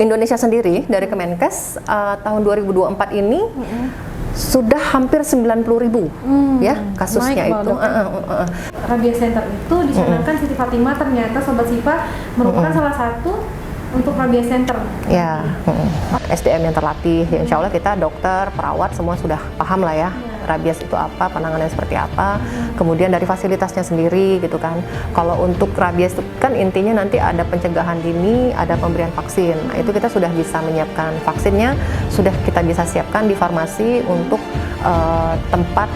Indonesia sendiri dari Kemenkes tahun 2024 ini sudah hampir 90.000 ya kasusnya itu. Rabies Center itu dicanangkan Siti Fatimah, ternyata Sobat Sifa merupakan salah satu untuk Rabies Center. Ya, SDM yang terlatih. Ya, insya Allah kita dokter, perawat semua sudah paham lah ya. Rabies itu apa, penanganannya seperti apa. Kemudian dari fasilitasnya sendiri gitu kan. Kalau untuk rabies itu kan intinya nanti ada pencegahan dini, ada pemberian vaksin. Nah, itu kita sudah bisa menyiapkan vaksinnya, sudah kita bisa siapkan di farmasi untuk tempat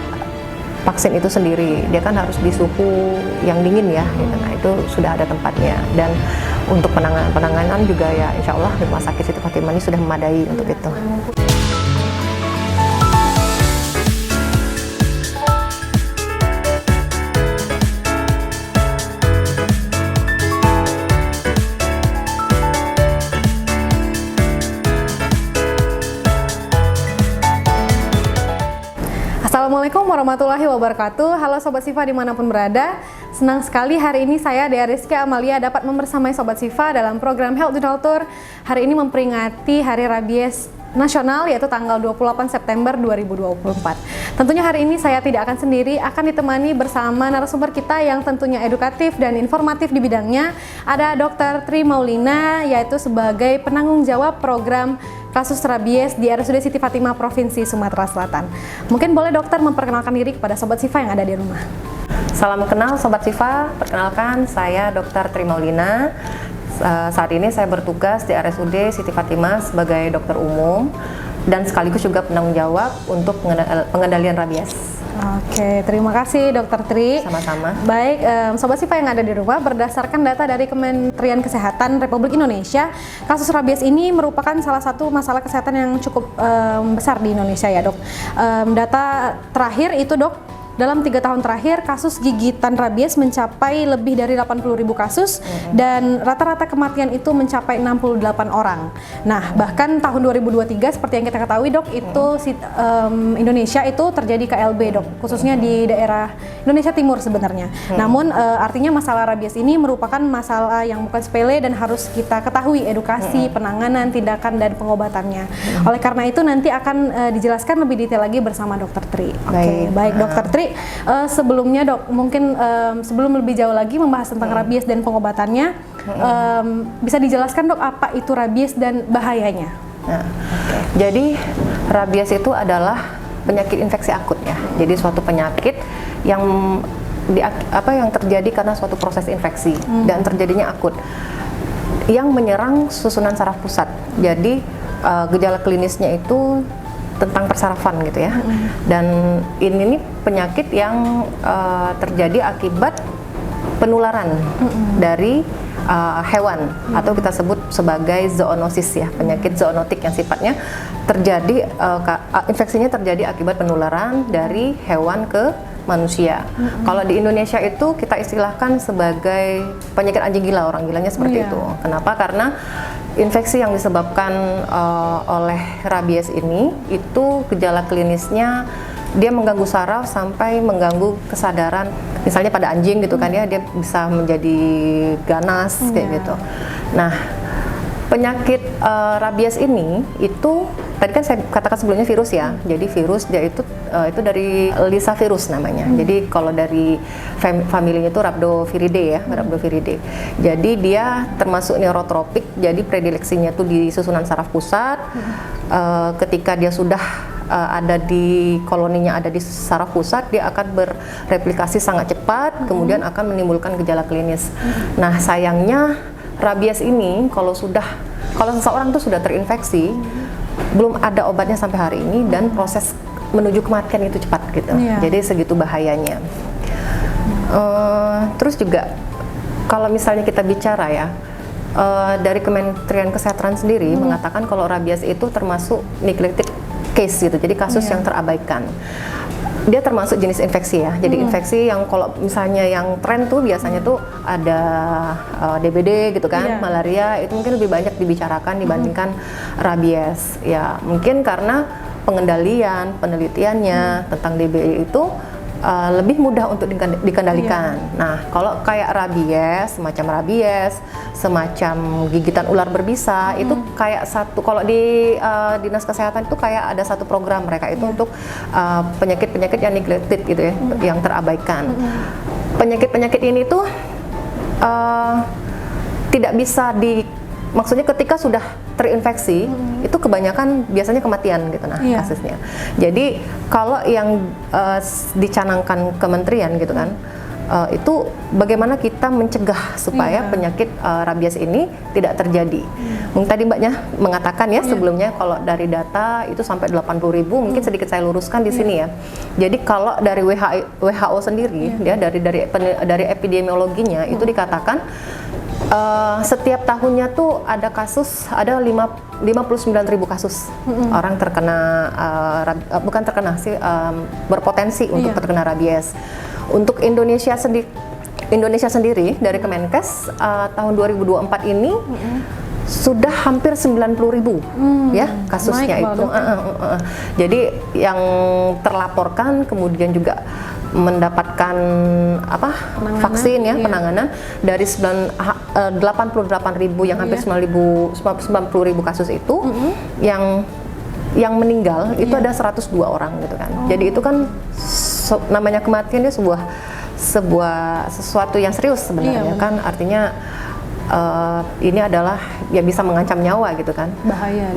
vaksin itu sendiri. Dia kan harus di suhu yang dingin ya gitu. Nah, itu sudah ada tempatnya. Dan untuk penanganan juga ya insya Allah Rumah Sakit Siti Fatimah ini sudah memadai untuk itu. Assalamualaikum warahmatullahi wabarakatuh. Halo Sobat Sifa dimanapun berada. Senang sekali hari ini saya Dea Rizky Amalia dapat membersamai Sobat Sifa dalam program Health Dental Tour. Hari ini memperingati Hari Rabies Nasional yaitu tanggal 28 September 2024. Tentunya hari ini saya tidak akan sendiri, akan ditemani bersama narasumber kita yang tentunya edukatif dan informatif di bidangnya. Ada Dr. Tri Maulina yaitu sebagai penanggung jawab program kasus rabies di RSUD Siti Fatimah Provinsi Sumatera Selatan. Mungkin boleh dokter memperkenalkan diri kepada Sobat Sifa yang ada di rumah. Salam kenal Sobat Sifa, perkenalkan saya Dr. Tri Maulina. Saat ini saya bertugas di RSUD Siti Fatimah sebagai dokter umum dan sekaligus juga penanggung jawab untuk pengendalian rabies. Oke, terima kasih Dokter Tri. Sama-sama. Baik, Sobat Sifa yang ada di rumah, berdasarkan data dari Kementerian Kesehatan Republik Indonesia, kasus rabies ini merupakan salah satu masalah kesehatan yang cukup besar di Indonesia ya dok. Data terakhir itu dok, dalam 3 tahun terakhir kasus gigitan rabies mencapai lebih dari 80.000 kasus dan rata-rata kematian itu mencapai 68 orang. Nah, bahkan tahun 2023 seperti yang kita ketahui dok, itu Indonesia itu terjadi KLB dok, khususnya di daerah Indonesia Timur sebenarnya. Namun artinya masalah rabies ini merupakan masalah yang bukan sepele dan harus kita ketahui edukasi, penanganan, tindakan dan pengobatannya. Oleh karena itu nanti akan dijelaskan lebih detail lagi bersama Dokter Tri. Oke, baik Dokter Tri. Sebelumnya dok, mungkin sebelum lebih jauh lagi membahas tentang rabies dan pengobatannya, bisa dijelaskan dok apa itu rabies dan bahayanya? Nah, jadi rabies itu adalah penyakit infeksi akut ya. Jadi suatu penyakit yang yang terjadi karena suatu proses infeksi dan terjadinya akut yang menyerang susunan saraf pusat. Jadi gejala klinisnya itu tentang persarafan gitu ya. Dan ini nih penyakit yang terjadi akibat penularan dari hewan atau kita sebut sebagai zoonosis ya, penyakit zoonotik yang sifatnya terjadi infeksinya terjadi akibat penularan dari hewan ke manusia. Kalau di Indonesia itu kita istilahkan sebagai penyakit anjing gila, orang gilanya seperti itu. Kenapa? Karena infeksi yang disebabkan oleh rabies ini itu gejala klinisnya dia mengganggu saraf sampai mengganggu kesadaran. Misalnya pada anjing gitu kan ya, dia bisa menjadi ganas kayak gitu. Nah, penyakit rabies ini itu tadi kan saya katakan sebelumnya virus ya. Jadi virus dia itu dari Lisa virus namanya. Jadi kalau dari familinya itu Rhabdoviridae ya, Rhabdoviridae. Jadi dia termasuk neurotropik. Jadi predileksinya itu di susunan saraf pusat. Ketika dia sudah ada di koloninya ada di saraf pusat, dia akan bereplikasi sangat cepat, kemudian akan menimbulkan gejala klinis. Nah, sayangnya rabies ini kalau seseorang tuh sudah terinfeksi, belum ada obatnya sampai hari ini dan proses menuju kematian itu cepat gitu. Jadi segitu bahayanya. Terus juga kalau misalnya kita bicara ya, dari Kementerian Kesehatan sendiri mengatakan kalau rabies itu termasuk neglected case gitu, jadi kasus yang terabaikan. Dia termasuk jenis infeksi ya, jadi infeksi yang kalau misalnya yang tren tuh biasanya tuh ada DBD gitu kan, malaria itu mungkin lebih banyak dibicarakan dibandingkan rabies. Ya mungkin karena pengendalian, penelitiannya tentang DBD itu lebih mudah untuk dikendalikan. Nah, kalau kayak rabies, semacam gigitan ular berbisa, itu kayak satu, kalau di Dinas Kesehatan itu kayak ada satu program mereka itu untuk penyakit-penyakit yang neglected gitu ya, yang terabaikan. Penyakit-penyakit ini tuh tidak bisa maksudnya ketika sudah terinfeksi itu kebanyakan biasanya kematian gitu kasusnya. Jadi kalau yang dicanangkan kementerian gitu kan, itu bagaimana kita mencegah supaya penyakit rabies ini tidak terjadi. Mungkin tadi Mbaknya mengatakan ya sebelumnya kalau dari data itu sampai 80.000, mungkin sedikit saya luruskan di sini ya. Jadi kalau dari WHO sendiri ya dari epidemiologinya itu dikatakan setiap tahunnya tuh ada 59.000 kasus orang terkena bukan terkena sih, berpotensi untuk terkena rabies. Untuk Indonesia sendiri dari Kemenkes tahun 2024 ini sudah hampir 90.000 ya kasusnya itu. Jadi yang terlaporkan kemudian juga mendapatkan vaksin ya, penanganan dari 88.000 yang hampir 90.000 kasus itu, yang meninggal itu ada 102 orang gitu kan. Jadi itu kan namanya kematian dia sesuatu yang serius sebenarnya kan, artinya ini adalah ya bisa mengancam nyawa gitu kan,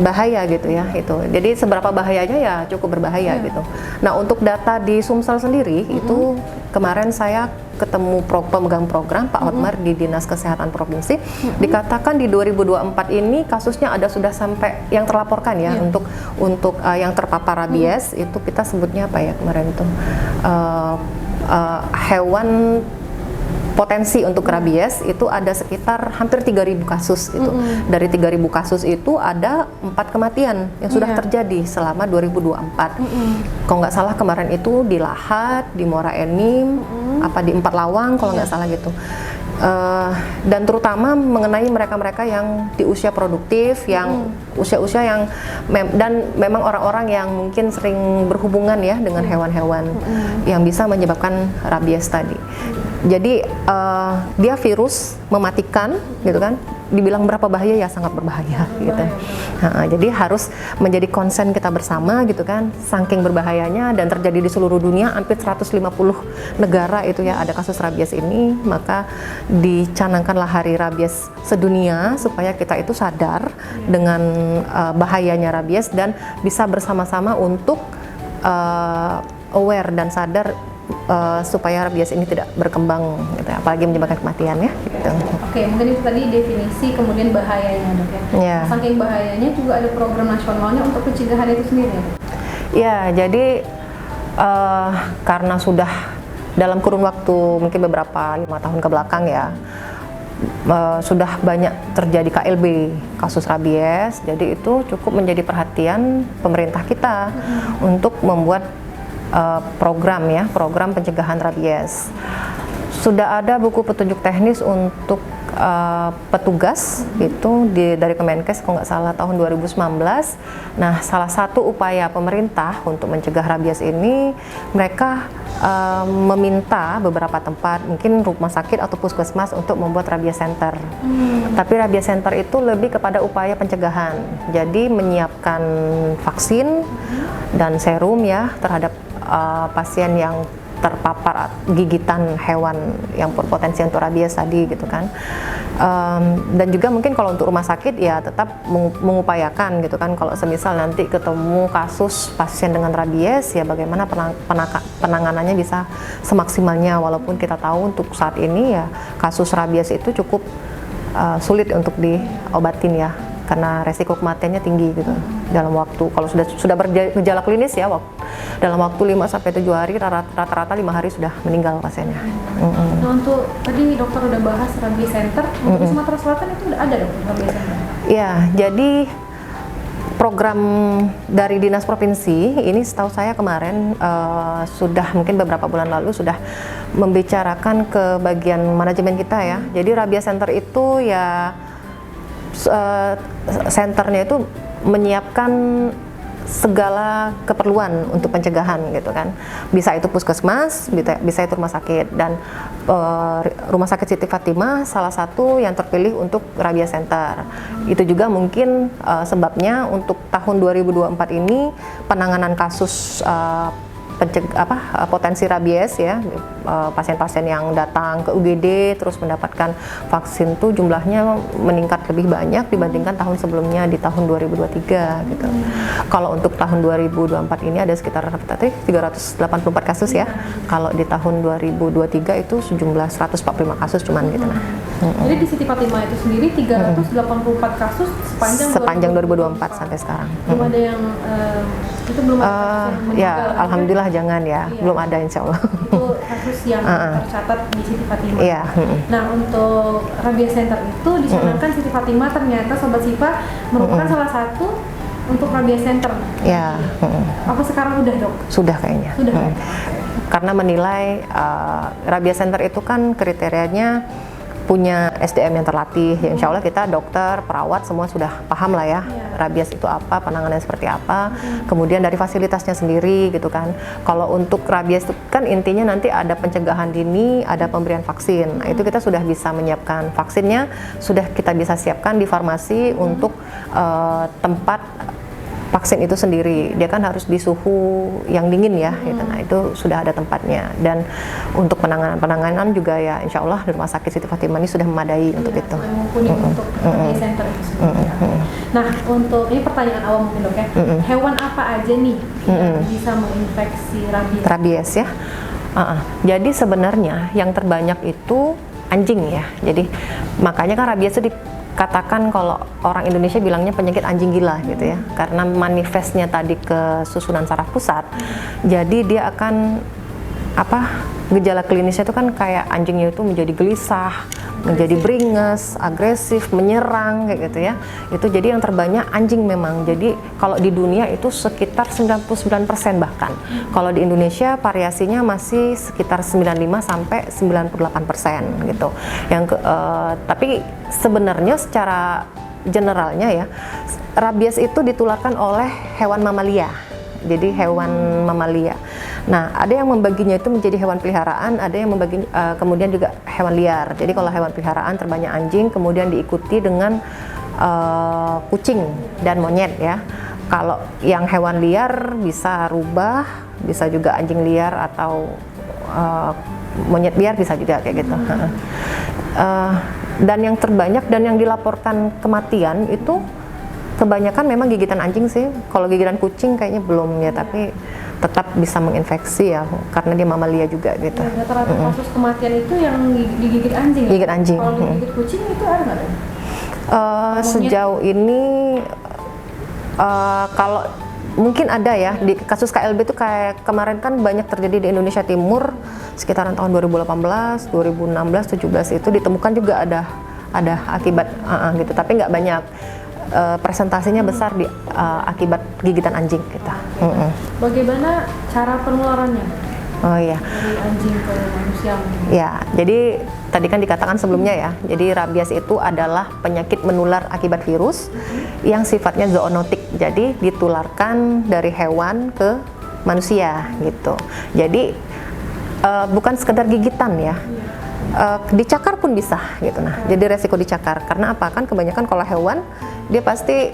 bahaya gitu ya itu. Jadi seberapa bahayanya ya cukup berbahaya gitu. Nah, untuk data di Sumsel sendiri itu kemarin saya ketemu pemegang program Pak Hotmar di Dinas Kesehatan Provinsi, dikatakan di 2024 ini kasusnya ada sudah sampai yang terlaporkan ya untuk yang terpapar rabies itu kita sebutnya apa ya kemarin itu hewan potensi untuk rabies itu ada sekitar hampir 3.000 kasus gitu. Dari 3.000 kasus itu ada 4 kematian yang sudah terjadi selama 2024. Kalau nggak salah kemarin itu di Lahat, di Muara Enim, di Empat Lawang kalau nggak salah gitu. Dan terutama mengenai mereka-mereka yang di usia produktif, yang usia-usia yang dan memang orang-orang yang mungkin sering berhubungan ya dengan hewan-hewan yang bisa menyebabkan rabies tadi. Jadi dia virus mematikan gitu kan, dibilang berapa bahaya ya sangat berbahaya gitu. Jadi harus menjadi konsen kita bersama gitu kan, saking berbahayanya dan terjadi di seluruh dunia, hampir 150 negara itu ya ada kasus rabies ini, maka dicanangkanlah hari rabies sedunia supaya kita itu sadar dengan bahayanya rabies dan bisa bersama-sama untuk aware dan sadar supaya rabies ini tidak berkembang gitu, apalagi menyebabkan kematian ya gitu. Oke, mungkin itu tadi definisi kemudian bahayanya Dok ya. Saking bahayanya juga ada program nasionalnya untuk pencegahan itu sendiri ya? Ya, jadi karena sudah dalam kurun waktu mungkin beberapa 5 tahun ke belakang ya sudah banyak terjadi KLB kasus rabies, jadi itu cukup menjadi perhatian pemerintah kita untuk membuat program pencegahan rabies. Sudah ada buku petunjuk teknis untuk petugas itu dari Kemenkes kalau nggak salah tahun 2019. Nah, salah satu upaya pemerintah untuk mencegah rabies ini mereka meminta beberapa tempat, mungkin rumah sakit atau puskesmas untuk membuat rabies center. Tapi rabies center itu lebih kepada upaya pencegahan. Jadi menyiapkan vaksin dan serum ya terhadap pasien yang terpapar gigitan hewan yang berpotensi untuk rabies tadi gitu kan. Dan juga mungkin kalau untuk rumah sakit ya tetap mengupayakan gitu kan, kalau semisal nanti ketemu kasus pasien dengan rabies ya bagaimana penanganannya bisa semaksimalnya, walaupun kita tahu untuk saat ini ya kasus rabies itu cukup sulit untuk diobatin ya, karena resiko kematiannya tinggi gitu dalam waktu, kalau sudah bergejala klinis ya dalam waktu 5-7 hari, rata-rata 5 hari sudah meninggal pasiennya. Nah, untuk tadi dokter udah bahas rabies center, untuk Sumatera Selatan itu udah ada dong rabies center? Ya, jadi program dari Dinas Provinsi ini setahu saya kemarin sudah mungkin beberapa bulan lalu sudah membicarakan ke bagian manajemen kita ya. Jadi rabies center itu ya senternya itu menyiapkan segala keperluan untuk pencegahan gitu kan. Bisa itu puskesmas, bisa itu rumah sakit, dan Rumah Sakit Siti Fatimah salah satu yang terpilih untuk Rabies Center. Itu juga mungkin sebabnya untuk tahun 2024 ini penanganan kasus potensi rabies ya, pasien-pasien yang datang ke UGD terus mendapatkan vaksin tuh jumlahnya meningkat lebih banyak dibandingkan tahun sebelumnya di tahun 2023 gitu. Kalau untuk tahun 2024 ini ada sekitar 384 kasus ya. Kalau di tahun 2023 itu sejumlah 145 kasus cuman gitu nah. Jadi di Siti Fatimah itu sendiri 384 kasus sepanjang 2024 sampai sekarang. Belum ada yang itu belum ada kasus yang meninggal. Ya, alhamdulillah jangan ya, belum ada insya Allah. Itu kasus yang tercatat di Siti Fatimah. Iya. Nah, untuk Rabies Center itu dicanangkan Siti Fatimah ternyata Sobat Sipa merupakan salah satu untuk Rabies Center. Ya. Apa sekarang udah dok? Sudah kayaknya. Sudah. Karena menilai Rabies Center itu kan kriterianya punya SDM yang terlatih, ya insya Allah kita dokter, perawat semua sudah paham lah ya, rabies itu apa, penanganannya seperti apa, kemudian dari fasilitasnya sendiri gitu kan. Kalau untuk rabies itu kan intinya nanti ada pencegahan dini, ada pemberian vaksin. Nah, itu kita sudah bisa menyiapkan vaksinnya, sudah kita bisa siapkan di farmasi untuk tempat vaksin itu sendiri. Dia kan harus di suhu yang dingin ya, gitu. Nah itu sudah ada tempatnya. Dan untuk penanganan juga ya insya Allah di Rumah Sakit Siti Fatimah ini sudah memadai untuk itu. Mumpuni untuk Rabies Center itu sendiri. Nah untuk ini pertanyaan awam mungkin dok ya, hewan apa aja nih yang bisa menginfeksi rabies? Rabies ya. Jadi sebenarnya yang terbanyak itu anjing ya. Jadi makanya kan rabies itu katakan kalau orang Indonesia bilangnya penyakit anjing gila gitu ya, karena manifestnya tadi ke susunan saraf pusat. Jadi dia akan gejala klinisnya itu kan kayak anjingnya itu menjadi gelisah, menjadi beringas, agresif, menyerang kayak gitu ya. Itu jadi yang terbanyak anjing memang. Jadi kalau di dunia itu sekitar 99% bahkan. Kalau di Indonesia variasinya masih sekitar 95 sampai 98% gitu. Tapi sebenarnya secara generalnya ya, rabies itu ditularkan oleh hewan mamalia. Jadi hewan mamalia. Nah, ada yang membaginya itu menjadi hewan peliharaan, ada yang membagi kemudian juga hewan liar. Jadi kalau hewan peliharaan terbanyak anjing, kemudian diikuti dengan kucing dan monyet ya. Kalau yang hewan liar bisa rubah, bisa juga anjing liar atau monyet liar bisa juga kayak gitu. Dan yang terbanyak dan yang dilaporkan kematian itu kebanyakan memang gigitan anjing sih. Kalau gigitan kucing kayaknya belum ya, tapi tetap bisa menginfeksi ya, karena dia mamalia juga gitu. Rata-rata kasus kematian itu yang digigit anjing. Gigit anjing. Kalau digigit kucing itu ada nggak? Sejauh ini kalau mungkin ada ya di kasus KLB itu kayak kemarin kan banyak terjadi di Indonesia Timur sekitaran tahun 2018, 2016, 17 itu ditemukan juga ada akibat gitu, tapi nggak banyak. Presentasinya besar di akibat gigitan anjing kita. Bagaimana cara penularannya? Oh iya. Dari anjing ke manusia. Ya, jadi tadi kan dikatakan sebelumnya ya. Jadi rabies itu adalah penyakit menular akibat virus yang sifatnya zoonotik. Jadi ditularkan dari hewan ke manusia gitu. Jadi bukan sekedar gigitan ya. Dicakar pun bisa gitu. Nah, jadi resiko dicakar karena apa? Kan kebanyakan kalau hewan dia pasti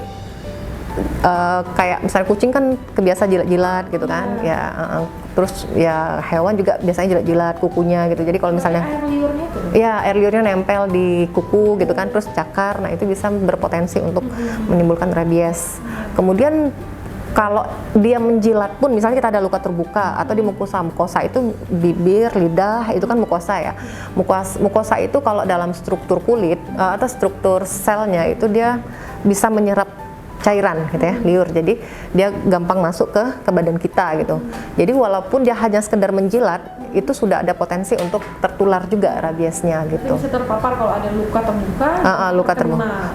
kayak misalnya kucing kan kebiasa jilat-jilat gitu kan ya, terus ya hewan juga biasanya jilat-jilat kukunya gitu. Jadi kalau misalnya air liurnya itu? Ya, air liurnya nempel di kuku gitu kan, terus cakar, nah itu bisa berpotensi untuk menimbulkan rabies. Kemudian kalau dia menjilat pun, misalnya kita ada luka terbuka atau di mukosa itu bibir, lidah, itu kan mukosa ya. Mukosa itu kalau dalam struktur kulit atau struktur selnya itu dia bisa menyerap cairan gitu ya, liur. Jadi dia gampang masuk ke badan kita gitu. Jadi walaupun dia hanya sekedar menjilat, itu sudah ada potensi untuk tertular juga rabiesnya gitu. Bisa terpapar kalau ada luka terbuka.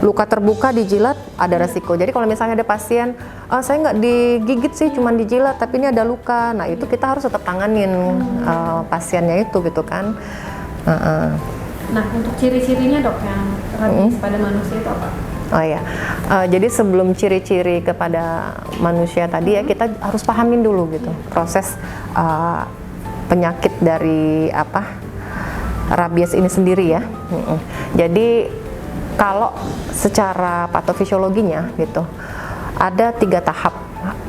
Luka terbuka dijilat ada resiko. Jadi kalau misalnya ada pasien, saya nggak digigit sih, cuman dijilat, tapi ini ada luka. Nah itu kita harus tetap tanganin pasiennya itu gitu kan. Nah untuk ciri-cirinya dok yang rabies pada manusia itu apa? Oh ya, jadi sebelum ciri-ciri kepada manusia tadi ya, kita harus pahamin dulu gitu proses penyakit dari rabies ini sendiri ya. Jadi kalau secara patofisiologinya gitu, ada 3 tahap,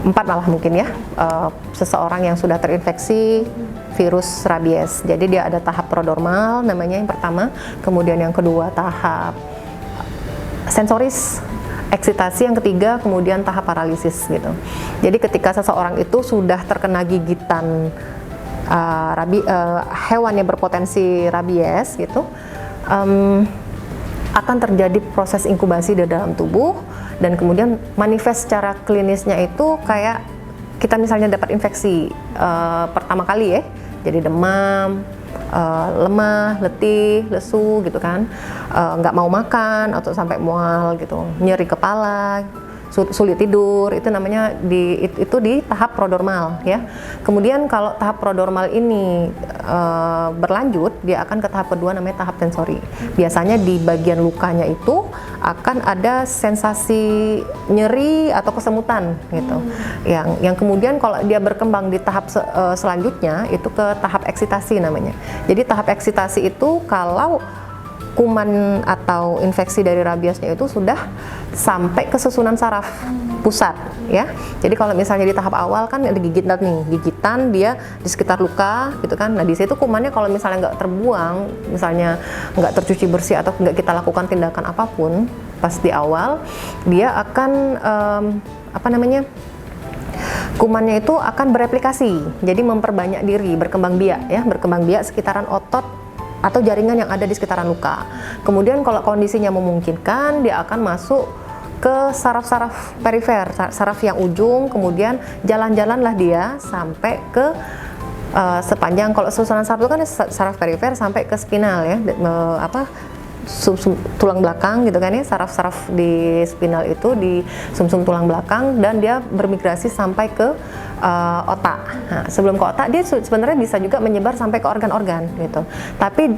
4 malah mungkin ya, seseorang yang sudah terinfeksi virus rabies. Jadi dia ada tahap prodromal namanya yang pertama, kemudian yang kedua tahap sensoris, eksitasi yang ketiga, kemudian tahap paralisis gitu. Jadi ketika seseorang itu sudah terkena gigitan hewan yang berpotensi rabies gitu, akan terjadi proses inkubasi di dalam tubuh, dan kemudian manifest secara klinisnya itu kayak kita misalnya dapat infeksi pertama kali ya, jadi demam, lemah, letih, lesu gitu kan, nggak mau makan atau sampai mual gitu, nyeri kepala, sulit tidur, itu namanya itu di tahap prodromal ya. Kemudian kalau tahap prodromal ini berlanjut, dia akan ke tahap kedua namanya tahap sensori. Biasanya di bagian lukanya itu akan ada sensasi nyeri atau kesemutan gitu. Yang kemudian kalau dia berkembang di tahap selanjutnya itu ke tahap eksitasi namanya. Jadi tahap eksitasi itu kalau kuman atau infeksi dari rabiesnya itu sudah sampai ke susunan saraf pusat ya. Jadi kalau misalnya di tahap awal kan ada gigitan dia di sekitar luka gitu kan. Nah di situ kumannya kalau misalnya nggak terbuang, misalnya nggak tercuci bersih atau nggak kita lakukan tindakan apapun pas di awal, dia akan kumannya itu akan bereplikasi, jadi memperbanyak diri, berkembang biak sekitaran otot atau jaringan yang ada di sekitaran luka. Kemudian kalau kondisinya memungkinkan, dia akan masuk ke saraf-saraf perifer, saraf yang ujung, kemudian jalan-jalanlah dia sampai ke sepanjang, kalau susunan saraf itu kan saraf perifer sampai ke spinal ya, tulang belakang gitu kan ya, saraf-saraf di spinal itu di sumsum tulang belakang, dan dia bermigrasi sampai ke otak. Nah, sebelum ke otak dia sebenarnya bisa juga menyebar sampai ke organ-organ gitu. Tapi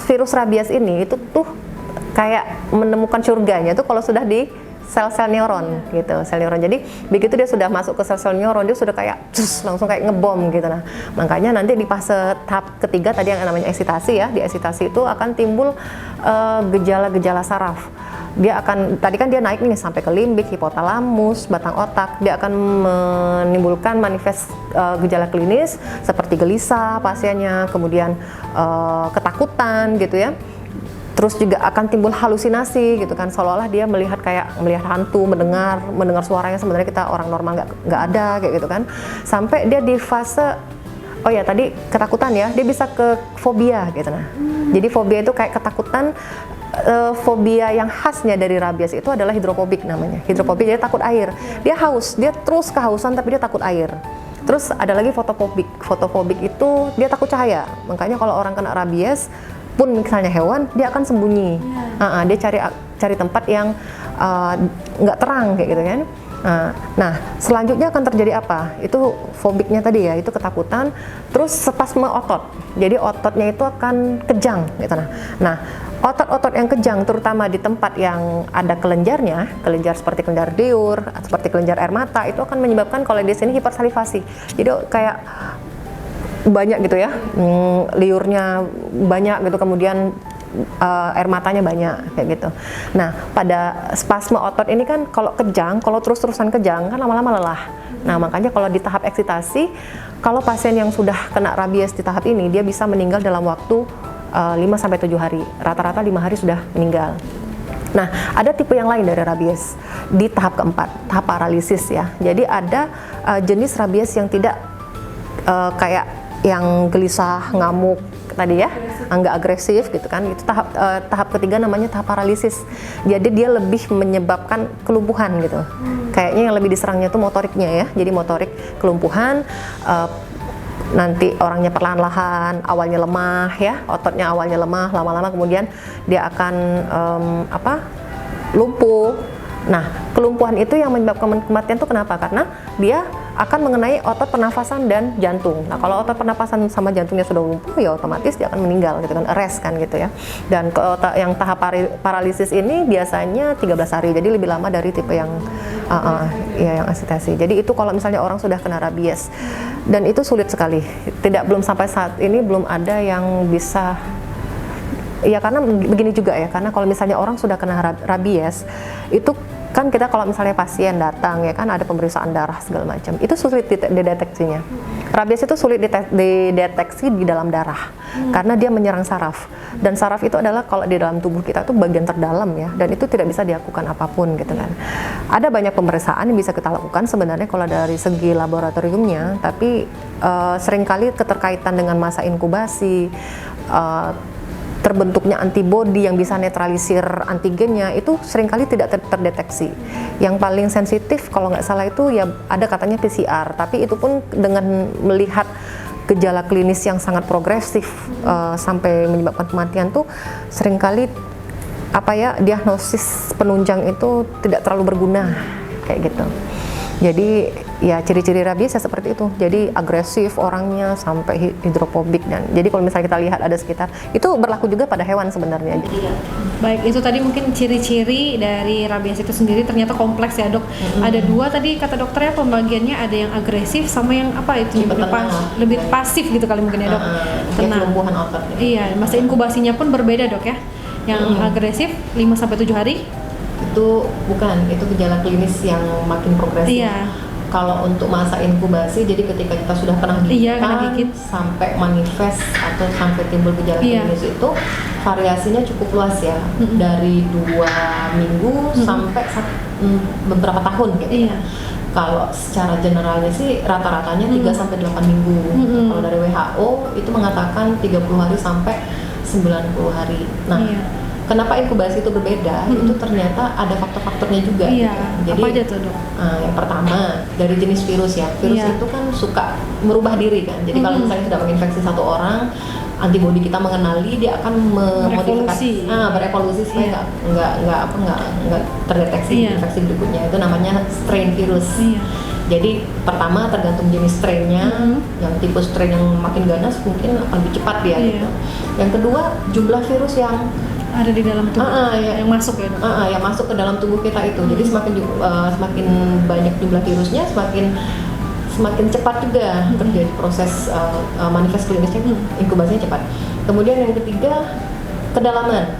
virus rabies ini itu tuh kayak menemukan surganya tuh kalau sudah di sel-sel neuron gitu, sel neuron. Jadi begitu dia sudah masuk ke sel-sel neuron, dia sudah kayak langsung kayak ngebom gitu. Nah, makanya nanti di fase tahap ketiga tadi yang namanya eksitasi ya, di eksitasi itu akan timbul gejala-gejala saraf. Dia akan, tadi kan dia naik nih sampai ke limbik, hipotalamus, batang otak. Dia akan menimbulkan manifest gejala klinis seperti gelisah pasiennya, kemudian ketakutan gitu ya. Terus juga akan timbul halusinasi gitu kan, seolah-olah dia melihat hantu, mendengar suaranya sebenarnya kita orang normal nggak ada kayak gitu kan. Sampai dia di fase, oh ya tadi ketakutan ya, dia bisa ke fobia gitu. Nah, jadi fobia itu kayak ketakutan. Fobia yang khasnya dari rabies itu adalah hidrofobik namanya. Hidrofobik jadi takut air. Dia haus, dia terus kehausan tapi dia takut air. Terus ada lagi fotofobik. Fotofobik itu dia takut cahaya. Makanya kalau orang kena rabies pun misalnya hewan, dia akan sembunyi. Dia cari tempat yang nggak terang kayak gitu kan. Nah, selanjutnya akan terjadi apa? Itu fobiknya tadi ya, itu ketakutan. Terus spasme otot. Jadi ototnya itu akan kejang gitu. Nah, otot-otot yang kejang terutama di tempat yang ada kelenjarnya, kelenjar seperti kelenjar liur, seperti kelenjar air mata, itu akan menyebabkan kalau di sini hipersalivasi. Jadi kayak banyak gitu ya, liurnya banyak gitu, kemudian air matanya banyak kayak gitu. Nah, pada spasme otot ini kan kalau kejang, kalau terus-terusan kejang kan lama-lama lelah. Nah, makanya kalau di tahap eksitasi, kalau pasien yang sudah kena rabies di tahap ini, dia bisa meninggal dalam waktu 5-7 hari. Rata-rata 5 hari sudah meninggal. Nah, ada tipe yang lain dari rabies di tahap keempat, tahap paralisis ya. Jadi ada jenis rabies yang tidak kayak yang gelisah, ngamuk tadi ya, nggak agresif gitu kan. Itu tahap ketiga namanya tahap paralisis. Jadi dia lebih menyebabkan kelumpuhan gitu. Kayaknya yang lebih diserangnya itu motoriknya ya. Jadi motorik, kelumpuhan, nanti orangnya perlahan-lahan awalnya lemah ya, ototnya awalnya lemah, lama-lama kemudian dia akan lumpuh, Nah, kelumpuhan itu yang menyebabkan kematian itu kenapa? Karena dia akan mengenai otot pernafasan dan jantung. Nah, kalau otot pernafasan sama jantungnya sudah lumpuh, ya otomatis dia akan meninggal gitu kan, arrest kan gitu ya. Dan yang tahap paralisis ini biasanya 13 hari, jadi lebih lama dari tipe yang yang asitasi. Jadi itu kalau misalnya orang sudah kena rabies, dan itu sulit sekali. Belum sampai saat ini belum ada yang bisa. Ya karena begini juga ya, karena kalau misalnya orang sudah kena rabies, itu kan kita kalau misalnya pasien datang ya kan ada pemeriksaan darah segala macam, itu sulit dideteksinya. Rabies itu sulit dideteksi di dalam darah karena dia menyerang saraf, dan saraf itu adalah kalau di dalam tubuh kita itu bagian terdalam ya, dan itu tidak bisa dilakukan apapun gitu kan. Ada banyak pemeriksaan yang bisa kita lakukan sebenarnya kalau dari segi laboratoriumnya, tapi seringkali keterkaitan dengan masa inkubasi, terbentuknya antibodi yang bisa netralisir antigennya itu seringkali tidak terdeteksi. Yang paling sensitif kalau nggak salah itu ya ada katanya PCR, tapi itu pun dengan melihat gejala klinis yang sangat progresif sampai menyebabkan kematian tuh seringkali diagnosis penunjang itu tidak terlalu berguna kayak gitu. Jadi ya ciri-ciri rabies ya seperti itu. Jadi agresif orangnya sampai hidrofobik, dan jadi kalau misalnya kita lihat ada sekitar, itu berlaku juga pada hewan sebenarnya. Iya. Baik, itu tadi mungkin ciri-ciri dari rabies itu sendiri ternyata kompleks ya dok. Ada dua tadi kata dokternya pembagiannya, ada yang agresif sama yang apa itu lebih pasif gitu kali mungkin ya dok. Kelumpuhan otot. Iya, masa inkubasinya pun berbeda dok ya. Yang agresif 5-7 hari. Itu gejala klinis yang makin progresif. Iya. Kalau untuk masa inkubasi, jadi ketika kita sudah kena gigitan sampai manifest atau sampai timbul gejala klinis itu variasinya cukup luas ya, dari 2 minggu sampai beberapa tahun gitu. Iya. Kalau secara generalnya sih rata-ratanya 3-8 minggu. Kalau dari WHO itu mengatakan 30 hari sampai 90 hari. Nah, kenapa inkubasi itu berbeda? Itu ternyata ada faktor-faktornya juga. Iya. Gitu. Jadi apa aja tuh dok? Yang pertama dari jenis virus ya. Virus itu kan suka merubah diri kan. Jadi kalau misalnya sudah menginfeksi satu orang, antibodi kita mengenali, dia akan memodifikasi, berevolusi supaya nggak terdeteksi infeksi berikutnya. Itu namanya strain virus. Jadi pertama tergantung jenis strainnya, yang tipe strain yang makin ganas mungkin akan lebih cepat dia. Gitu. Yang kedua jumlah virus yang ada di dalam tubuh yang masuk ya dok? Yang masuk ke dalam tubuh kita itu. Jadi semakin banyak jumlah virusnya, semakin cepat juga terjadi proses manifest klinisnya, inkubasinya cepat. Kemudian yang ketiga kedalaman.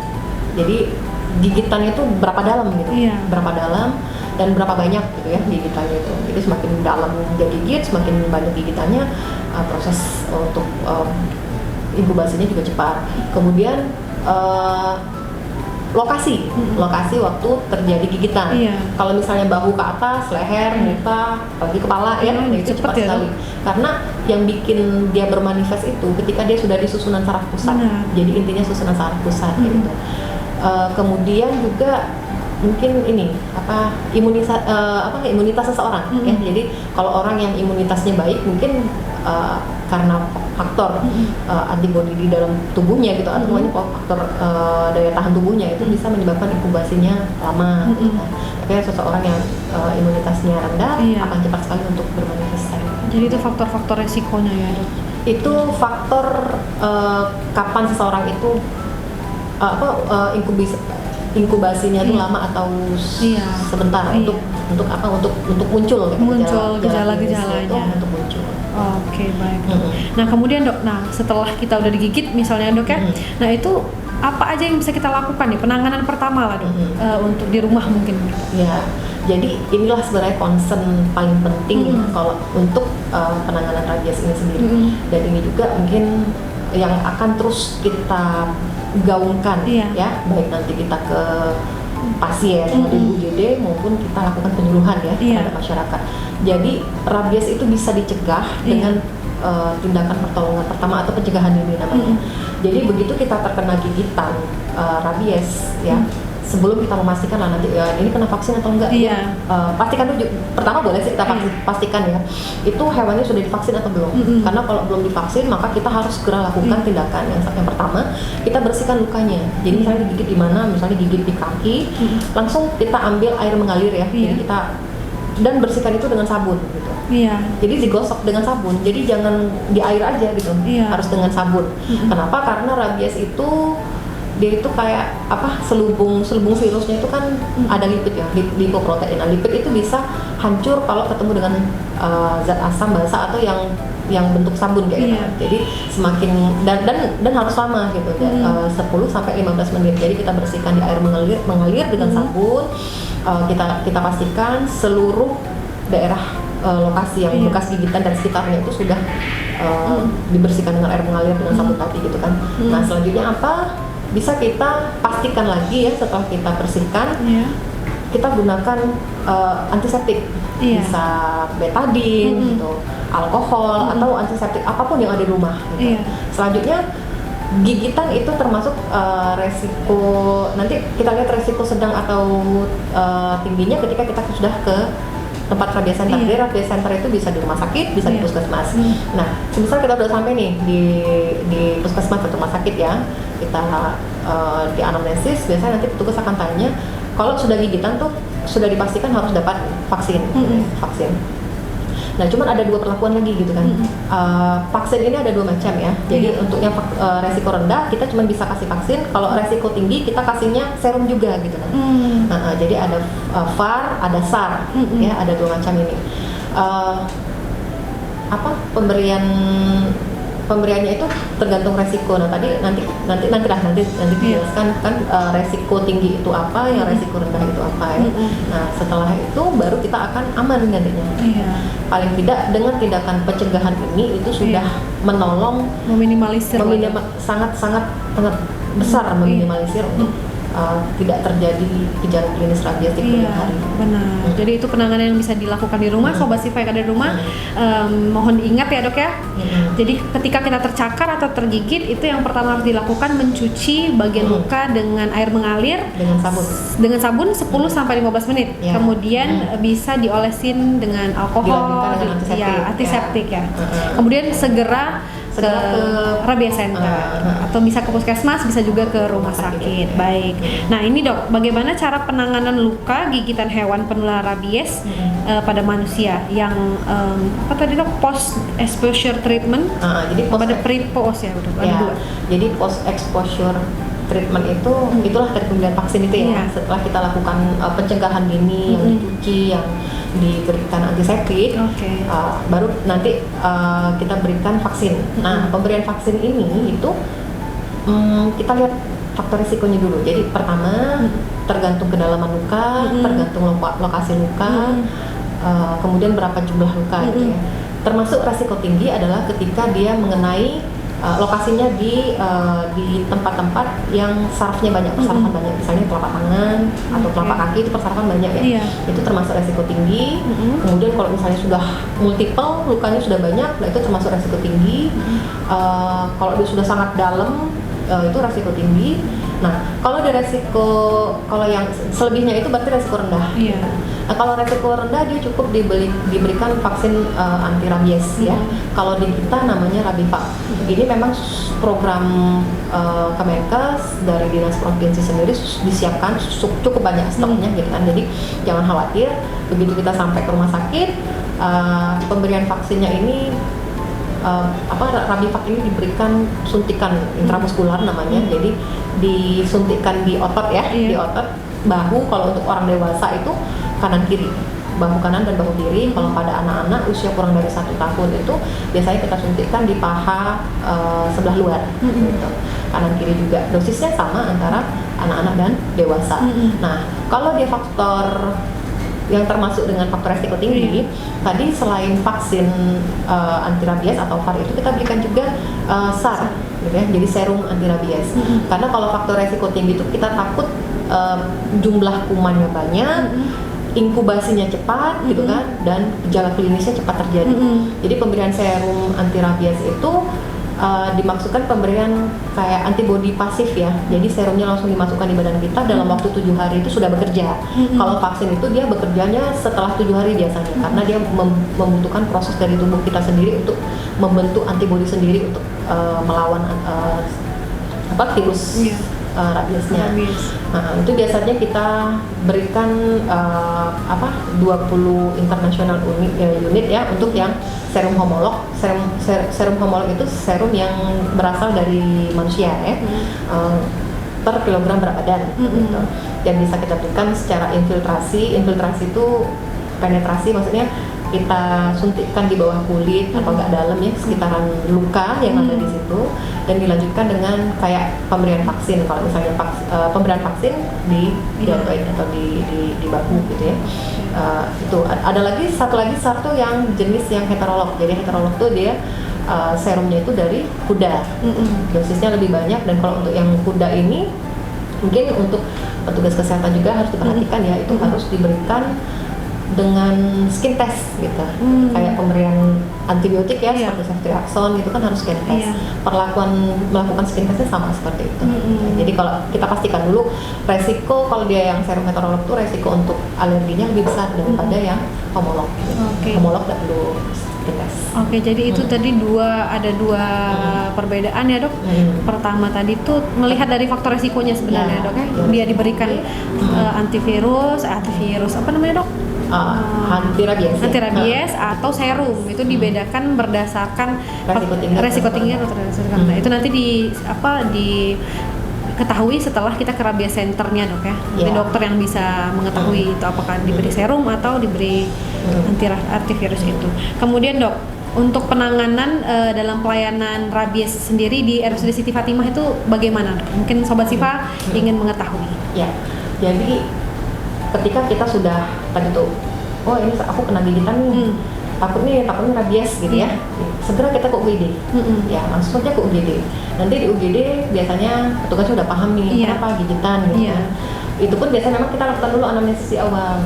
Jadi gigitannya itu berapa dalam gitu, berapa dalam dan berapa banyak gitu ya gigitannya itu. Jadi semakin dalam dia gigit, semakin banyak gigitannya, proses untuk inkubasinya juga cepat. Kemudian lokasi waktu terjadi gigitan. Kalau misalnya bahu ke atas, leher, muka, apalagi kepala itu cepat sekali. Karena yang bikin dia bermanifest itu ketika dia sudah di susunan saraf pusat. Jadi intinya susunan saraf pusat gitu. Kemudian juga mungkin imunitas seseorang ya. Jadi kalau orang yang imunitasnya baik mungkin karena faktor antibodi di dalam tubuhnya gitu, atau namanya faktor daya tahan tubuhnya itu bisa menyebabkan inkubasinya lama. Tapi seseorang yang imunitasnya rendah akan cepat sekali untuk bermanifestasi. Jadi itu faktor-faktor resikonya ya dok? Itu faktor kapan seseorang itu inkubasinya itu lama atau sebentar untuk muncul gejala-gejalanya untuk muncul. Oke, baik. Nah kemudian dok, setelah kita udah digigit misalnya dok ya, nah itu apa aja yang bisa kita lakukan nih, penanganan pertama lah dok, untuk di rumah mungkin? Ya, jadi inilah sebenarnya concern paling penting kalau untuk penanganan rabies ini sendiri. Dan ini juga mungkin yang akan terus kita gaungkan ya, baik nanti kita ke pasien di UGD maupun kita lakukan penyuluhan ya terhadap masyarakat. Jadi rabies itu bisa dicegah dengan tindakan pertolongan pertama atau pencegahan dini namanya. Jadi begitu kita terkena gigitan rabies ya, sebelum kita memastikan lah nanti ya ini kena vaksin atau enggak, Iya. pastikan dulu. Pertama boleh sih kita pastikan ya, itu hewannya sudah divaksin atau belum. Karena kalau belum divaksin maka kita harus segera lakukan tindakan yang pertama, kita bersihkan lukanya. Jadi misalnya digigit di mana, misalnya digigit di kaki, langsung kita ambil air mengalir ya. Jadi kita dan bersihkan itu dengan sabun gitu. Iya. Jadi digosok dengan sabun. Jadi jangan di air aja gitu. Iya. Harus dengan sabun. Kenapa? Karena rabies itu dia itu kayak apa? Selubung virusnya itu kan ada lipid ya, lipoprotein. Nah, lipid itu bisa hancur kalau ketemu dengan zat asam basa atau yang bentuk sabun kayak gitu. Jadi semakin dan harus lama gitu. 10 sampai 15 menit. Jadi kita bersihkan di air mengalir dengan sabun. Kita pastikan seluruh daerah lokasi yang bekas gigitan dan sekitarnya itu sudah dibersihkan dengan air mengalir dengan sabun tadi gitu kan. Nah, selanjutnya apa? Bisa kita pastikan lagi ya setelah kita bersihkan, kita gunakan antiseptik. Bisa betadine gitu, alkohol atau antiseptik apapun yang ada di rumah gitu. Selanjutnya gigitan itu termasuk resiko, nanti kita lihat resiko sedang atau tingginya ketika kita sudah ke tempat rabies center. Jadi rabies center itu bisa di rumah sakit, bisa di puskesmas. Nah, semisal kita udah sampai nih di puskesmas atau rumah sakit ya, kita di anamnesis, biasanya nanti petugas akan tanya, kalau sudah gigitan tuh sudah dipastikan harus dapat vaksin. Vaksin. Nah, cuman ada 2 perlakuan lagi gitu kan. Vaksin ini ada 2 macam ya. Jadi untuk yang resiko rendah kita cuma bisa kasih vaksin. Kalau resiko tinggi kita kasihnya serum juga gitu kan. Jadi ada VAR, ada SAR, ya ada 2 macam ini. Pemberiannya itu tergantung resiko. Nah nanti dijelaskan kan resiko tinggi itu apa, yang resiko rendah itu apa ya. Nah setelah itu baru kita akan aman nantinya. Paling tidak dengan tindakan pencegahan ini itu sudah menolong meminimalisir sangat besar meminimalisir untuk tidak terjadi gejala klinis rabies di kemudian hari. Benar. Jadi itu penanganan yang bisa dilakukan di rumah. Sobat Siva yang ada di rumah, mohon diingat ya dok ya. Jadi ketika kita tercakar atau tergigit, itu yang pertama harus dilakukan mencuci bagian luka dengan air mengalir dengan sabun 10 sampai 15 menit. Kemudian bisa diolesin dengan alkohol, antiseptik ya. Kemudian segera ke rabies center atau bisa ke puskesmas, bisa juga ke rumah sakit. Baik. Nah ini dok, bagaimana cara penanganan luka gigitan hewan penular rabies pada manusia yang apa tadi dok, post exposure treatment? Jadi pada pre-post ya dok, ada 2. Jadi post exposure treatment itu itulah dari pemberian vaksin itu ya. Setelah kita lakukan pencegahan dini yang dicuci, yang diberikan antiseptik, baru nanti kita berikan vaksin. Nah, pemberian vaksin ini itu kita lihat faktor risikonya dulu. Jadi pertama tergantung kedalaman luka, tergantung lokasi luka, kemudian berapa jumlah luka gitu ya. Termasuk risiko tinggi adalah ketika dia mengenai lokasinya di tempat-tempat yang sarafnya banyak, persarafan banyak, misalnya telapak tangan atau telapak kaki itu persarafan banyak ya. Itu termasuk resiko tinggi. Kemudian kalau misalnya sudah multiple, lukanya sudah banyak, nah itu termasuk resiko tinggi. Kalau dia sudah sangat dalam, itu resiko tinggi. Nah, kalau yang selebihnya itu berarti resiko rendah. Nah, kalau resiko rendah dia cukup diberikan vaksin anti rabies ya. Kalau di kita namanya Rabivac. Ini memang program Kemenkes dari Dinas Provinsi sendiri disiapkan cukup banyak stoknya gitu kan. Jadi jangan khawatir, begitu kita sampai ke rumah sakit, pemberian vaksinnya ini Rabivac ini diberikan suntikan intramuskular namanya. Jadi disuntikkan di otot ya, di otot bahu. Kalau untuk orang dewasa itu kanan kiri, bahu kanan dan bahu kiri. Kalau pada anak-anak usia kurang dari 1 tahun itu biasanya kita suntikkan di paha sebelah luar, gitu. Kanan kiri juga. Dosisnya sama antara anak-anak dan dewasa. Nah, kalau dia faktor yang termasuk dengan faktor resiko tinggi, tadi selain vaksin anti rabies atau VAR itu kita berikan juga SAR, gitu ya, jadi serum anti rabies. Karena kalau faktor resiko tinggi itu kita takut jumlah kumannya banyak, inkubasinya cepat, gitu kan, dan gejala klinisnya cepat terjadi. Jadi pemberian serum anti rabies itu dimaksudkan pemberian kayak antibodi pasif ya. Jadi serumnya langsung dimasukkan di badan kita dalam waktu 7 hari itu sudah bekerja. Kalau vaksin itu dia bekerjanya setelah 7 hari biasanya, karena dia membutuhkan proses dari tubuh kita sendiri untuk membentuk antibodi sendiri untuk melawan virus rabiesnya. Nah, itu biasanya kita berikan 20 international unit ya untuk yang serum homolog. Serum homolog itu serum yang berasal dari manusia ya, per kilogram berat badan gitu. Dan bisa kita berikan secara infiltrasi. Infiltrasi itu penetrasi, maksudnya kita suntikkan di bawah kulit atau enggak dalam ya, sekitaran luka yang ada di situ, dan dilanjutkan dengan kayak pemberian vaksin. Kalau misalnya pemberian vaksin di deltoid atau di bahu gitu ya. Itu ada satu yang jenis yang heterolog. Jadi heterolog tuh dia serumnya itu dari kuda, dosisnya lebih banyak. Dan kalau untuk yang kuda ini mungkin untuk petugas kesehatan juga harus diperhatikan ya, itu harus diberikan dengan skin test gitu, kayak pemberian antibiotik ya, seperti ceftriaxone gitu kan harus skin test. Melakukan skin testnya sama seperti itu. Jadi kalau kita pastikan dulu resiko, kalau dia yang serum heterolog tuh resiko untuk alerginya lebih besar daripada yang homolog. Homolog nggak perlu skin test. Jadi itu tadi ada dua perbedaan ya dok. Pertama tadi tuh melihat dari faktor resikonya sebenarnya dok ya. Dia diberikan antivirus apa namanya dok? Anti rabies atau serum itu dibedakan berdasarkan resiko tinggi atau rendah. Itu nanti diketahui setelah kita ke rabies centernya dok ya. Jadi dokter yang bisa mengetahui itu apakah diberi serum atau diberi antivirus itu. Kemudian dok, untuk penanganan dalam pelayanan rabies sendiri di RSUD Siti Fatimah itu bagaimana dok? Mungkin Sobat Sifa ingin mengetahui. Ya, jadi ketika kita sudah tadi tuh, ini aku kena gigitan nih, takutnya rabies gitu ya, segera kita ke UGD, ya langsung aja ke UGD. Nanti di UGD biasanya petugasnya udah paham nih kenapa gigitan gitu kan. Itu pun biasanya memang kita lakukan dulu anamnesis awal.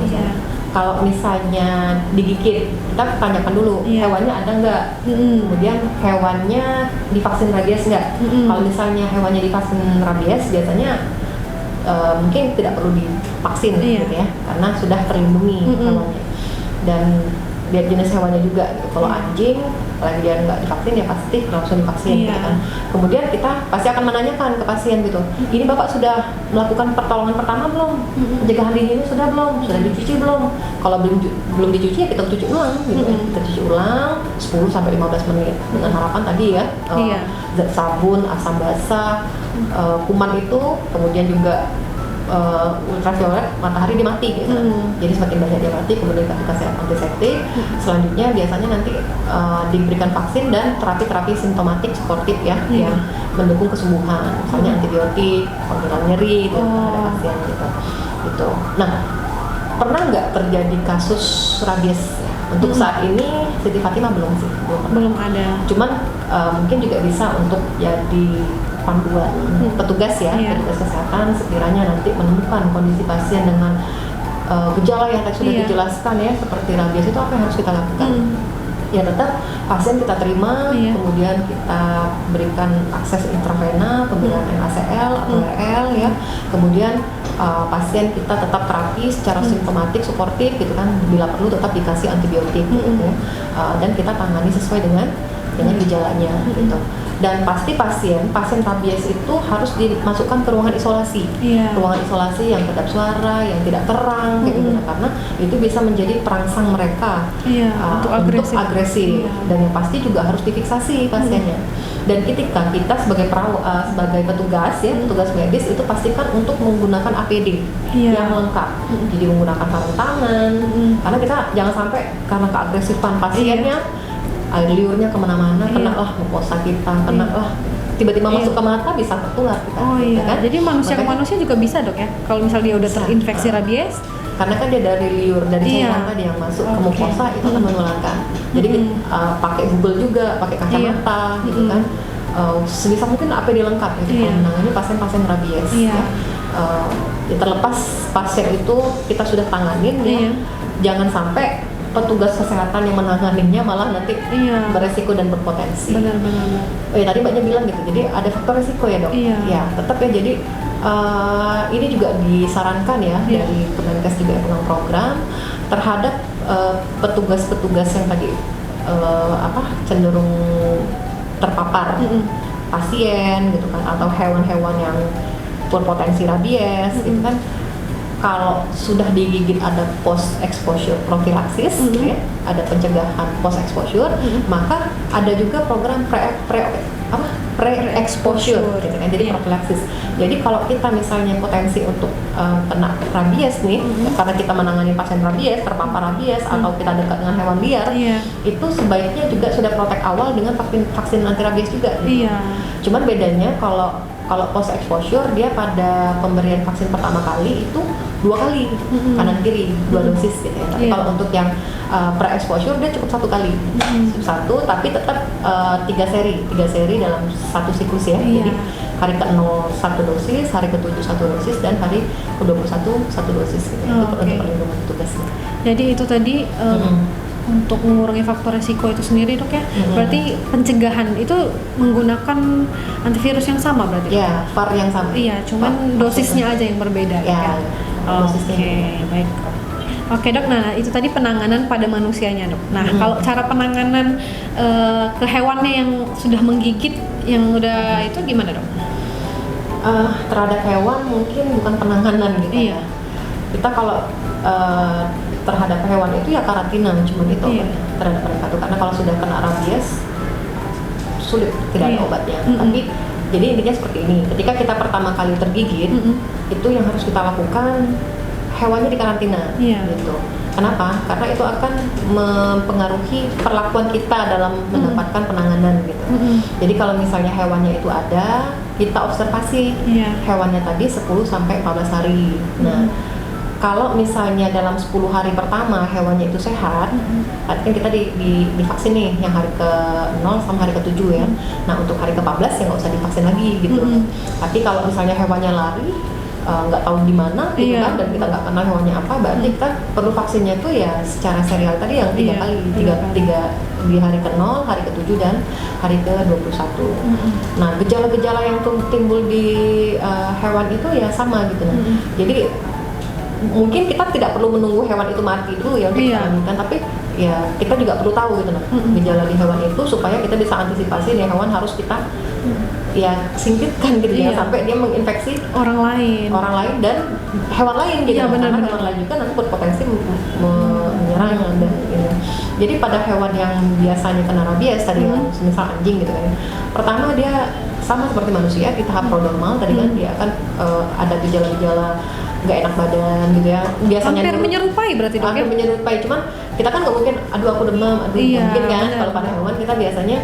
Kalau misalnya digigit, kita tanyakan dulu hewannya ada nggak, kemudian hewannya divaksin rabies nggak. Kalau misalnya hewannya divaksin rabies, biasanya mungkin tidak perlu divaksin gitu ya, karena sudah terlindungi hewannya. Dan lihat jenis hewannya juga gitu. Kalau anjing, lagi dia nggak divaksin ya pasti langsung divaksin gitu kan. Kemudian kita pasti akan menanyakan ke pasien gitu, ini bapak sudah melakukan pertolongan pertama belum? Pencegahan dini ini sudah belum? Sudah dicuci belum? Kalau belum dicuci ya kita cuci ulang gitu ya. Kita cuci ulang 10 sampai 15 menit dengan harapan tadi ya, zat sabun, asam basah, kuman itu, kemudian juga ultraviolet matahari dia mati gitu. Jadi semakin banyak dia mati, kemudian kita kasih antiseptik. Selanjutnya biasanya nanti diberikan vaksin dan terapi-terapi simptomatik suportif ya, yang mendukung kesembuhan, misalnya antibiotik, penghilang nyeri pada pasien gitu. Nah, pernah nggak terjadi kasus rabies? Untuk saat ini Siti Fatimah belum ada. Cuman mungkin juga bisa untuk jadi panduan petugas ya, petugas kesehatan sekiranya nanti menemukan kondisi pasien dengan gejala yang tadi sudah dijelaskan ya, seperti rabies, itu apa yang harus kita lakukan? Ya tetap pasien kita terima, kemudian kita berikan akses intravena, pemberian NaCl atau RL ya, kemudian pasien kita tetap terapi secara simptomatik suportif gitu kan, bila perlu tetap dikasih antibiotik gitu ya. Dan kita tangani sesuai dengan gejalanya gitu. Dan pasti pasien rabies itu harus dimasukkan ke ruangan isolasi, ruangan isolasi yang kedap suara, yang tidak terang kayak gitu, karena itu bisa menjadi perangsang mereka untuk agresif. Dan yang pasti juga harus difiksasi pasiennya. Dan ketika kita sebagai petugas ya, petugas medis itu pastikan untuk menggunakan APD yang lengkap. Jadi menggunakan sarung tangan, karena kita jangan sampai karena keagresifan pasiennya, air liurnya kemana-mana, kena lah mukosa kita, kena lah tiba-tiba masuk ke mata, bisa tertular kita. Kan? Jadi manusia ke manusia juga bisa dok ya, kalau misalnya dia udah terinfeksi rabies, karena kan dia dari liur, dari cairan tadi yang masuk ke mukosa itu akan menularkan. Jadi pakai Google juga, pakai kacamata gitu kan, sebisa mungkin APD lengkap gitu menangani pasien-pasien rabies. Terlepas pasien itu kita sudah tanganin, jangan sampai petugas kesehatan yang menanganinya malah nanti Iya. beresiko dan berpotensi. Benar-benar. Oh ya, tadi Mbaknya bilang gitu, jadi ada faktor resiko ya dok? Iya. Ya, tetap ya, jadi ini juga disarankan ya Iya. dari Kemenkes juga yang pegang program terhadap petugas-petugas yang tadi cenderung terpapar pasien gitu kan, atau hewan-hewan yang berpotensi rabies gitu kan. Kalau sudah digigit ada post exposure prophylaxis, ya, ada pencegahan post exposure, maka ada juga program pre-exposure gitu kan, jadi prophylaxis. Jadi kalau kita misalnya potensi untuk kena rabies nih, karena kita menangani pasien rabies, terpapar rabies, atau kita dekat dengan hewan liar, itu sebaiknya juga sudah protek awal dengan vaksin anti rabies juga gitu. Cuman bedanya kalau post exposure dia pada pemberian vaksin pertama kali itu 2 kali kanan kiri 2 dosis gitu ya. Tapi kalau untuk yang pre exposure dia cukup 1 kali, satu, tapi tetap 3 seri dalam satu siklus ya. Jadi hari ke-0 1 dosis, hari ke-7 1 dosis, dan hari ke-21 1 dosis gitu. Itu untuk perlindungan tugasnya. Jadi itu tadi untuk mengurangi faktor resiko itu sendiri dok ya. Berarti pencegahan itu menggunakan antivirus yang sama berarti? Ya, VAR yang sama. Iya, cuman dosisnya aja yang berbeda ya. Oke, baik. Oke dok, nah itu tadi penanganan pada manusianya dok. Nah kalau cara penanganan ke hewannya yang sudah menggigit, yang udah itu gimana dok? Terhadap hewan mungkin bukan penanganan gitu ya. Kita kalau terhadap hewan itu ya karantina, cuma itu terhadap mereka tuh, karena kalau sudah kena rabies sulit, tidak ada obatnya. Tapi jadi intinya seperti ini, ketika kita pertama kali tergigit, itu yang harus kita lakukan hewannya dikarantina gitu. Kenapa? Karena itu akan mempengaruhi perlakuan kita dalam mendapatkan penanganan gitu. Jadi kalau misalnya hewannya itu ada, kita observasi hewannya tadi 10 sampai 14 hari. Nah, kalau misalnya dalam 10 hari pertama hewannya itu sehat, artinya kita divaksin nih yang hari ke-0 sama hari ke-7 ya. Nah, untuk hari ke-14 ya nggak usah divaksin lagi gitu. Tapi kalau misalnya hewannya lari, nggak tahu di mana gitu kan, dan kita nggak kenal hewannya apa, berarti kita perlu vaksinnya tuh ya secara serial tadi yang 3 kali, tiga di hari ke-0, hari ke-7, dan hari ke-21. Nah, gejala-gejala yang timbul di hewan itu ya sama gitu. Jadi mungkin kita tidak perlu menunggu hewan itu mati dulu ya untuk dilanjutkan, tapi ya kita juga perlu tahu gitu gejala di hewan itu, supaya kita bisa antisipasi nih hewan harus kita ya singkirkan gitu, jangan sampai dia menginfeksi orang lain dan hewan lain gitu. Karena hewan lain juga nanti berpotensi menyerang dan gitu. Jadi pada hewan yang biasanya kena rabies tadi, misal anjing gitu kan, pertama dia sama seperti manusia di tahap prodromal tadi kan, dia akan ada gejala-gejala nggak enak badan gitu ya, biasanya hampir menyerupai berarti dok ya? Hampir menyerupai, cuman kita kan nggak mungkin aduh aku demam, mungkin kan. Kalau pada hewan kita biasanya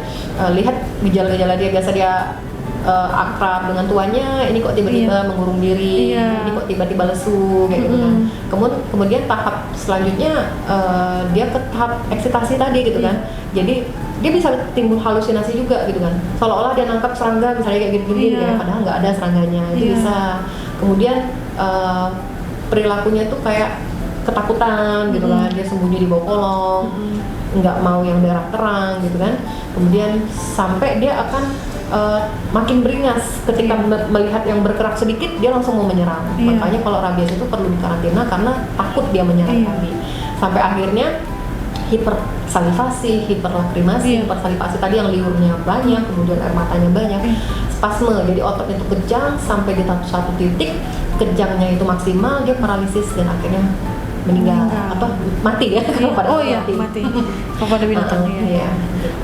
lihat gejala-gejala dia, biasa dia akrab dengan tuannya, ini kok tiba-tiba mengurung diri, ini kok tiba-tiba lesu kayak gitu kan. Kemudian tahap selanjutnya dia ke tahap eksitasi tadi gitu kan. Jadi dia bisa timbul halusinasi juga gitu kan, seolah-olah dia nangkap serangga misalnya kayak gini-gini ya, padahal nggak ada serangganya. Itu bisa. Kemudian perilakunya tuh kayak ketakutan gitu kan, dia sembunyi di bawah kolong, nggak mau yang daerah terang gitu kan. Kemudian sampai dia akan makin beringas ketika melihat yang bergerak sedikit, dia langsung mau menyerang. Makanya kalau rabies itu perlu dikarantina karena takut dia menyerang tadi. Sampai akhirnya hipersalivasi, hiperlakrimasi. Hipersalivasi tadi yang liurnya banyak, kemudian air matanya banyak, spasme, jadi otot itu kejang sampai di satu titik kejangnya itu maksimal, dia paralisis dan akhirnya meninggal atau mati ya. Mati kepada binatang.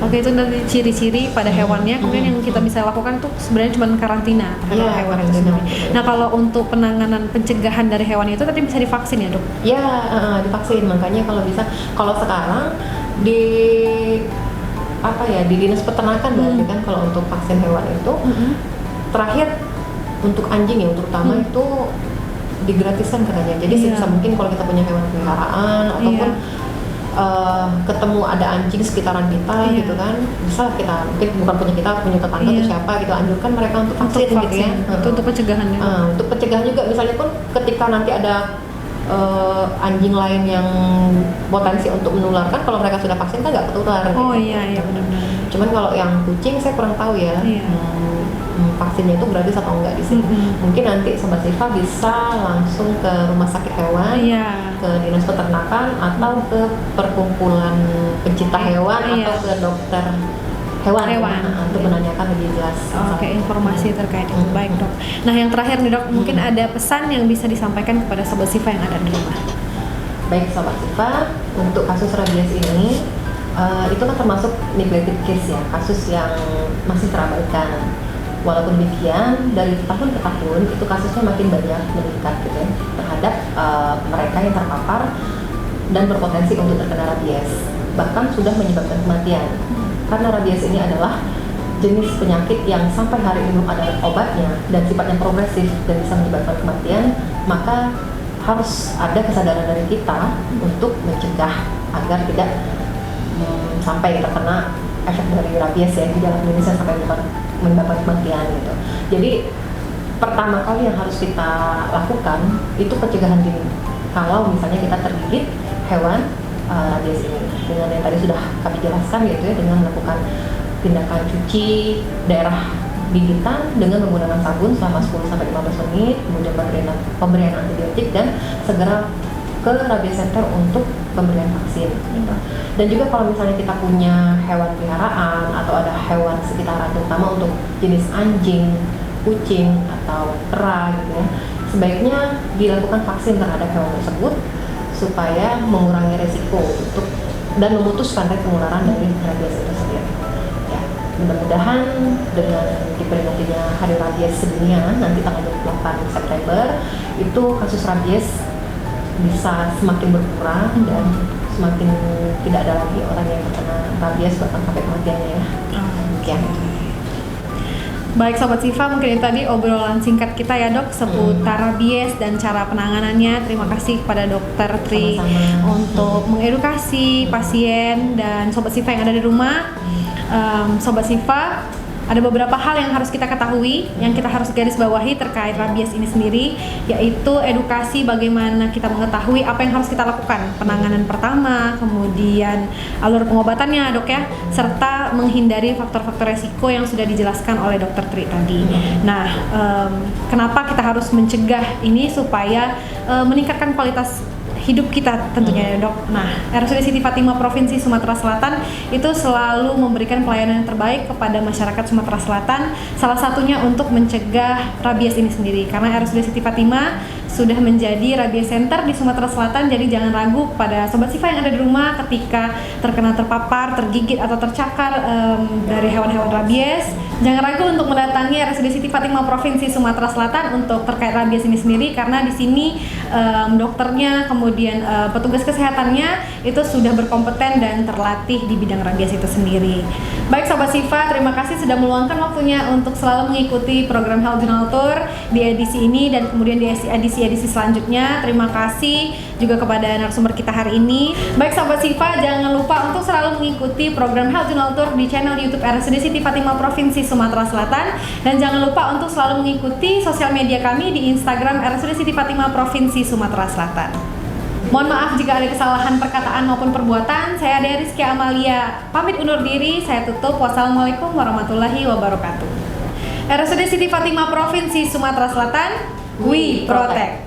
Oke, itu dari ciri-ciri pada hewannya. Kemudian yang kita bisa lakukan tuh sebenarnya cuma karantina terhadap hewan itu sendiri. Nah, kalau untuk penanganan pencegahan dari hewan itu tadi bisa divaksin ya dok? Ya, divaksin. Makanya kalau bisa, kalau sekarang di di dinas peternakan berarti kan kalau untuk vaksin hewan itu terakhir untuk anjing ya terutama itu digratiskan katanya. Jadi sebisa mungkin kalau kita punya hewan peliharaan ataupun ketemu ada anjing sekitaran kita gitu kan, bisa kita, mungkin bukan punya kita, punya tetangga atau siapa gitu, anjurkan mereka untuk vaksin gitu ya. Itu untuk pencegahannya. Untuk pencegahan juga, misalnya pun ketika nanti ada anjing lain yang potensi untuk menularkan, kalau mereka sudah vaksin kan nggak ketular. Oh gitu. iya benar-benar. Cuman kalau yang kucing saya kurang tahu ya. Iya. Vaksinnya itu gratis atau enggak di sini. Mungkin nanti Sobat Siva bisa langsung ke rumah sakit hewan, ke dinas peternakan, atau ke perkumpulan pencinta hewan, atau ke dokter hewan. Untuk menanyakan lebih jelas. Oke, informasi terkait itu. Baik dok. Nah yang terakhir nih dok, mungkin ada pesan yang bisa disampaikan kepada Sobat Siva yang ada di rumah. Baik Sobat Siva, untuk kasus rabies ini itu kan termasuk neglected case ya, kasus yang masih terabaikan. Walaupun demikian, dari tahun ke tahun itu kasusnya makin banyak meningkat gitu ya, terhadap mereka yang terpapar dan berpotensi untuk terkena rabies, bahkan sudah menyebabkan kematian. Karena rabies ini adalah jenis penyakit yang sampai hari ini belum ada obatnya dan sifatnya progresif dan bisa menyebabkan kematian, maka harus ada kesadaran dari kita untuk mencegah agar tidak sampai terkena efek dari rabies ya, gejala klinisnya sampai menyebabkan kematian gitu. Jadi pertama kali yang harus kita lakukan itu pencegahan dini. Kalau misalnya kita tergigit hewan rabies ini, dengan yang tadi sudah kami jelaskan yaitu ya, dengan melakukan tindakan cuci daerah gigitan dengan menggunakan sabun selama 10-15 menit, kemudian pemberian antibiotik dan segera ke rabies center untuk pemberian vaksin gitu. Dan juga kalau misalnya kita punya hewan peliharaan atau ada hewan sekitaran, terutama untuk jenis anjing, kucing atau kera gitu ya, sebaiknya dilakukan vaksin terhadap hewan tersebut supaya mengurangi resiko untuk dan memutus rantai penularan dari rabies itu sendiri. Ya, mudah-mudahan dengan diperingatinya Hari Rabies Sedunia nanti tanggal 28 September itu kasus rabies bisa semakin berkurang dan semakin tidak ada lagi orang yang terkena rabies bahkan sampai kematiannya ya. Demikian. Baik Sobat Siva, mungkin itu tadi obrolan singkat kita ya dok seputar rabies dan cara penanganannya. Terima kasih kepada Dokter Tri untuk mengedukasi pasien dan Sobat Siva yang ada di rumah. Sobat Siva, ada beberapa hal yang harus kita ketahui, yang kita harus garis bawahi terkait rabies ini sendiri, yaitu edukasi bagaimana kita mengetahui apa yang harus kita lakukan, penanganan pertama, kemudian alur pengobatannya dok ya, serta menghindari faktor-faktor resiko yang sudah dijelaskan oleh Dokter Tri tadi. Nah, kenapa kita harus mencegah ini supaya meningkatkan kualitas hidup kita tentunya ya dok. Nah, RSUD Siti Fatimah Provinsi Sumatera Selatan itu selalu memberikan pelayanan yang terbaik kepada masyarakat Sumatera Selatan, salah satunya untuk mencegah rabies ini sendiri. Karena RSUD Siti Fatimah sudah menjadi rabies center di Sumatera Selatan, jadi jangan ragu pada Sobat Siva yang ada di rumah ketika terpapar, tergigit atau tercakar dari hewan-hewan rabies. Jangan ragu untuk mendatangi RSUD Siti Fatimah Provinsi Sumatera Selatan untuk terkait rabies ini sendiri, karena di sini dokternya, kemudian petugas kesehatannya itu sudah berkompeten dan terlatih di bidang rabies itu sendiri. Baik Sobat Siva, terima kasih sudah meluangkan waktunya untuk selalu mengikuti program Health Journal Tour di edisi ini dan kemudian di edisi selanjutnya. Terima kasih juga kepada narasumber kita hari ini. Baik Sobat Siva, jangan lupa untuk selalu mengikuti program Health Journal Tour di channel YouTube RSUD Siti Fatimah Provinsi Sumatera Selatan, dan jangan lupa untuk selalu mengikuti sosial media kami di Instagram RSUD Siti Fatimah Provinsi Sumatera Selatan. Mohon maaf jika ada kesalahan perkataan maupun perbuatan. Saya Dea Rizky Amalia pamit undur diri. Saya tutup. Wassalamualaikum warahmatullahi wabarakatuh. RSUD Siti Fatimah Provinsi Sumatera Selatan, we protect.